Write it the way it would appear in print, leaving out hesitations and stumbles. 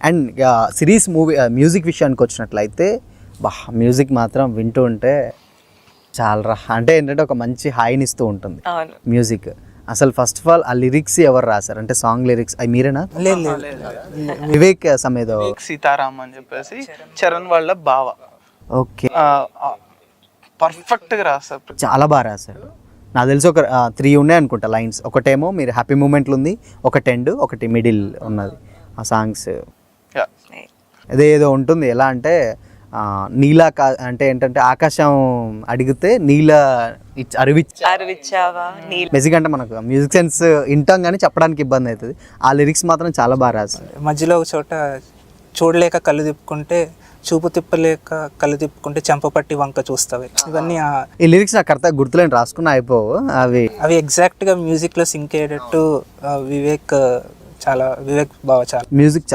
And series movie music విషయానికి వచ్చినట్లయితే music మాత్రం వింటూ ఉంటే చాలా అంటే ఏంటంటే ఒక మంచి హాయిని ఇస్తూ ఉంటుంది మ్యూజిక్. అసలు ఫస్ట్ ఆఫ్ ఆల్ ఆ లిరిక్స్ ఎవరు రాశారు అంటే సాంగ్ లిరిక్స్ అవి మీరేనా? వివేక్ సమేదో సీతారాం అని చెప్పేసి చరణ్ వాళ్ళ బావ. ఓకే, పర్ఫెక్ట్గా రాస్తారు, చాలా బాగా రాశారు. నాకు తెలిసి ఒక 3 ఉన్నాయి అనుకుంటా లైన్స్. ఒకటేమో మీరు హ్యాపీ మూమెంట్లు ఉంది, ఒకటి ఎండ్, ఒకటి మిడిల్ ఉన్నది. ఆ సాంగ్స్ అదే ఏదో ఉంటుంది ఎలా అంటే నీలా అంటే ఏంటంటే ఆకాశం అడిగితే నీల అరవిచ్చావా. బేసిక్ అంటే మనకు మ్యూజిక్ సెన్స్ వింటాం కానీ చెప్పడానికి ఇబ్బంది అవుతుంది. ఆ లిరిక్స్ మాత్రం చాలా బాగా రాశారు. మధ్యలో ఒక చోట చూడలేక కళ్ళు తిప్పుకుంటే, చూపు తిప్పలేక కళ్ళు తిప్పుకుంటే చెంపపట్టి వంక చూస్తావి. ఇవన్నీ ఈ లిరిక్స్ నాకు కరెక్ట్గా గుర్తులేని రాసుకున్నా అయిపోవు. అవి ఎగ్జాక్ట్గా మ్యూజిక్లో సింక్ అయ్యేటట్టు వివేక్ బాగా చాలా మ్యూజిక్ చాలా